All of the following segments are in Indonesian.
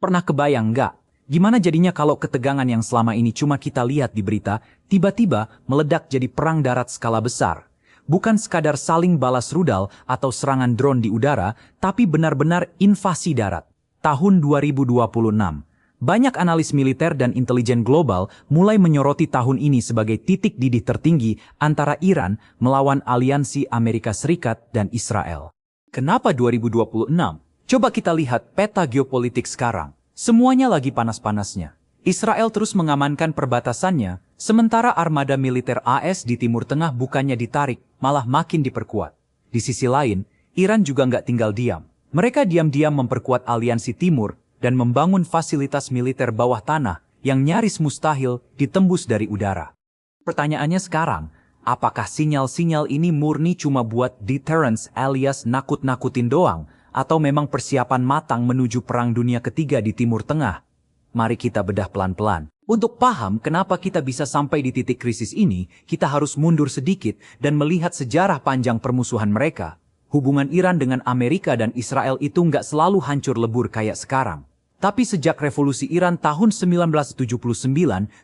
Pernah kebayang nggak? Gimana jadinya kalau ketegangan yang selama ini cuma kita lihat di berita, tiba-tiba meledak jadi perang darat skala besar. Bukan sekadar saling balas rudal atau serangan drone di udara, tapi benar-benar invasi darat. Tahun 2026. Banyak analis militer dan intelijen global mulai menyoroti tahun ini sebagai titik didih tertinggi antara Iran melawan aliansi Amerika Serikat dan Israel. Kenapa 2026? Coba kita lihat peta geopolitik sekarang. Semuanya lagi panas-panasnya. Israel terus mengamankan perbatasannya, sementara armada militer AS di Timur Tengah bukannya ditarik, malah makin diperkuat. Di sisi lain, Iran juga nggak tinggal diam. Mereka diam-diam memperkuat aliansi Timur dan membangun fasilitas militer bawah tanah yang nyaris mustahil ditembus dari udara. Pertanyaannya sekarang, apakah sinyal-sinyal ini murni cuma buat deterrence alias nakut-nakutin doang, atau memang persiapan matang menuju Perang Dunia Ketiga di Timur Tengah? Mari kita bedah pelan-pelan. Untuk paham kenapa kita bisa sampai di titik krisis ini, kita harus mundur sedikit dan melihat sejarah panjang permusuhan mereka. Hubungan Iran dengan Amerika dan Israel itu nggak selalu hancur lebur kayak sekarang. Tapi sejak revolusi Iran tahun 1979,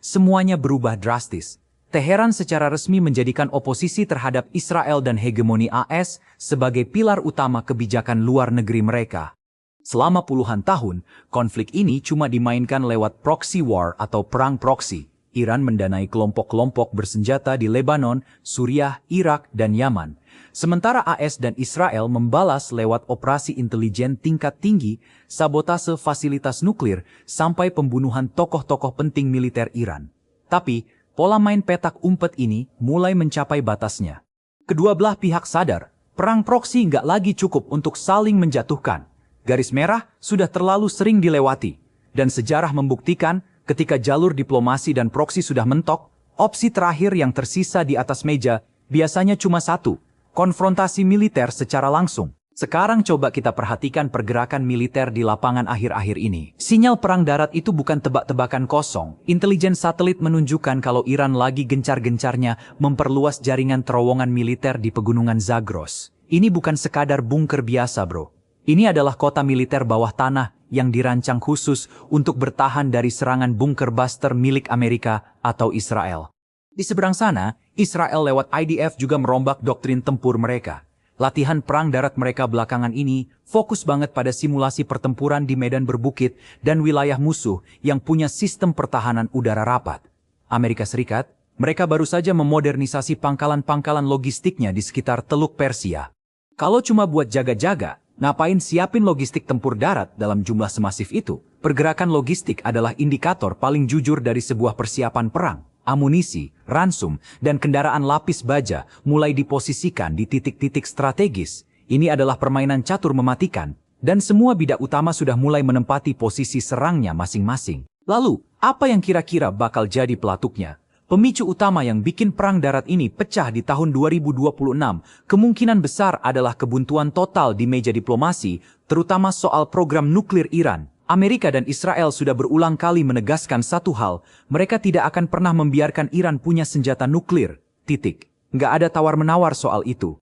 semuanya berubah drastis. Teheran secara resmi menjadikan oposisi terhadap Israel dan hegemoni AS sebagai pilar utama kebijakan luar negeri mereka. Selama puluhan tahun, konflik ini cuma dimainkan lewat proxy war atau perang proksi. Iran mendanai kelompok-kelompok bersenjata di Lebanon, Suriah, Irak, dan Yaman. Sementara AS dan Israel membalas lewat operasi intelijen tingkat tinggi, sabotase fasilitas nuklir, sampai pembunuhan tokoh-tokoh penting militer Iran. Tapi, pola main petak umpet ini mulai mencapai batasnya. Kedua belah pihak sadar, perang proksi nggak lagi cukup untuk saling menjatuhkan. Garis merah sudah terlalu sering dilewati. Dan sejarah membuktikan, ketika jalur diplomasi dan proksi sudah mentok, opsi terakhir yang tersisa di atas meja biasanya cuma satu, konfrontasi militer secara langsung. Sekarang coba kita perhatikan pergerakan militer di lapangan akhir-akhir ini. Sinyal perang darat itu bukan tebak-tebakan kosong. Intelijen satelit menunjukkan kalau Iran lagi gencar-gencarnya memperluas jaringan terowongan militer di pegunungan Zagros. Ini bukan sekadar bunker biasa, bro. Ini adalah kota militer bawah tanah yang dirancang khusus untuk bertahan dari serangan bunker buster milik Amerika atau Israel. Di seberang sana, Israel lewat IDF juga merombak doktrin tempur mereka. Latihan perang darat mereka belakangan ini fokus banget pada simulasi pertempuran di medan berbukit dan wilayah musuh yang punya sistem pertahanan udara rapat. Amerika Serikat, mereka baru saja memodernisasi pangkalan-pangkalan logistiknya di sekitar Teluk Persia. Kalau cuma buat jaga-jaga, ngapain siapin logistik tempur darat dalam jumlah semasif itu? Pergerakan logistik adalah indikator paling jujur dari sebuah persiapan perang. Amunisi, ransum, dan kendaraan lapis baja mulai diposisikan di titik-titik strategis. Ini adalah permainan catur mematikan, dan semua bidak utama sudah mulai menempati posisi serangnya masing-masing. Lalu, apa yang kira-kira bakal jadi pelatuknya? Pemicu utama yang bikin perang darat ini pecah di tahun 2026 kemungkinan besar adalah kebuntuan total di meja diplomasi, terutama soal program nuklir Iran. Amerika dan Israel sudah berulang kali menegaskan satu hal, mereka tidak akan pernah membiarkan Iran punya senjata nuklir. Titik. Nggak ada tawar-menawar soal itu.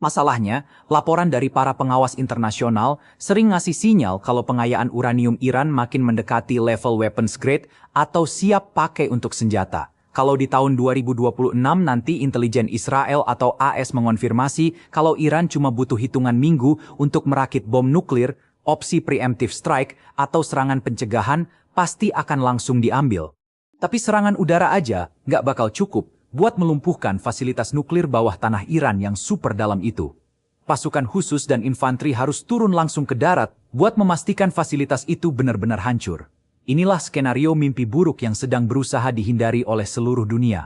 Masalahnya, laporan dari para pengawas internasional sering ngasih sinyal kalau pengayaan uranium Iran makin mendekati level weapons grade atau siap pakai untuk senjata. Kalau di tahun 2026 nanti intelijen Israel atau AS mengonfirmasi kalau Iran cuma butuh hitungan minggu untuk merakit bom nuklir, opsi preemptive strike atau serangan pencegahan pasti akan langsung diambil. Tapi serangan udara aja nggak bakal cukup buat melumpuhkan fasilitas nuklir bawah tanah Iran yang super dalam itu. Pasukan khusus dan infanteri harus turun langsung ke darat buat memastikan fasilitas itu benar-benar hancur. Inilah skenario mimpi buruk yang sedang berusaha dihindari oleh seluruh dunia.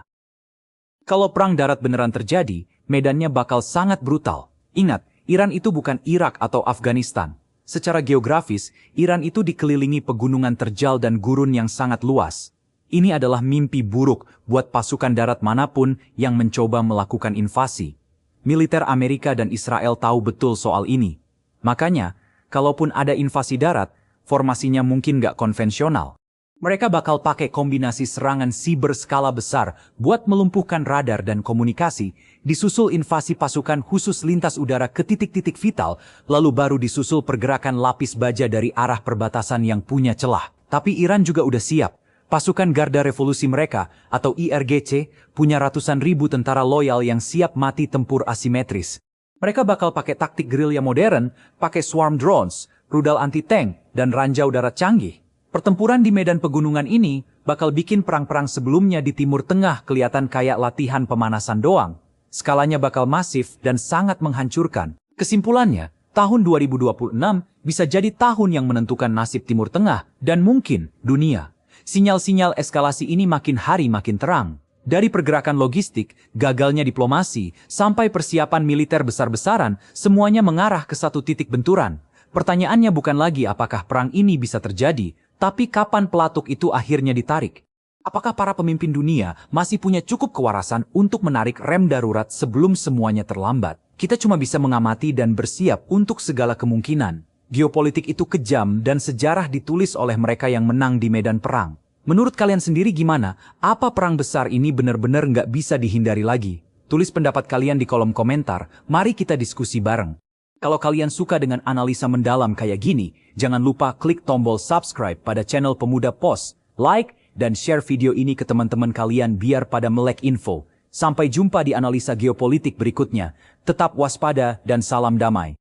Kalau perang darat beneran terjadi, medannya bakal sangat brutal. Ingat, Iran itu bukan Irak atau Afghanistan. Secara geografis, Iran itu dikelilingi pegunungan terjal dan gurun yang sangat luas. Ini adalah mimpi buruk buat pasukan darat manapun yang mencoba melakukan invasi. Militer Amerika dan Israel tahu betul soal ini. Makanya, kalaupun ada invasi darat, formasinya mungkin nggak konvensional. Mereka bakal pakai kombinasi serangan siber skala besar buat melumpuhkan radar dan komunikasi, disusul invasi pasukan khusus lintas udara ke titik-titik vital, lalu baru disusul pergerakan lapis baja dari arah perbatasan yang punya celah. Tapi Iran juga udah siap. Pasukan Garda Revolusi mereka, atau IRGC, punya ratusan ribu tentara loyal yang siap mati tempur asimetris. Mereka bakal pakai taktik gerilya modern, pakai swarm drones, rudal anti-tank, dan ranjau darat canggih. Pertempuran di medan pegunungan ini bakal bikin perang-perang sebelumnya di Timur Tengah kelihatan kayak latihan pemanasan doang. Skalanya bakal masif dan sangat menghancurkan. Kesimpulannya, tahun 2026 bisa jadi tahun yang menentukan nasib Timur Tengah dan mungkin dunia. Sinyal-sinyal eskalasi ini makin hari makin terang. Dari pergerakan logistik, gagalnya diplomasi, sampai persiapan militer besar-besaran, semuanya mengarah ke satu titik benturan. Pertanyaannya bukan lagi apakah perang ini bisa terjadi, tapi kapan pelatuk itu akhirnya ditarik? Apakah para pemimpin dunia masih punya cukup kewarasan untuk menarik rem darurat sebelum semuanya terlambat? Kita cuma bisa mengamati dan bersiap untuk segala kemungkinan. Geopolitik itu kejam dan sejarah ditulis oleh mereka yang menang di medan perang. Menurut kalian sendiri gimana? Apa perang besar ini benar-benar nggak bisa dihindari lagi? Tulis pendapat kalian di kolom komentar, mari kita diskusi bareng. Kalau kalian suka dengan analisa mendalam kayak gini, jangan lupa klik tombol subscribe pada channel Pemuda Pos, like, dan share video ini ke teman-teman kalian biar pada melek info. Sampai jumpa di analisa geopolitik berikutnya. Tetap waspada dan salam damai.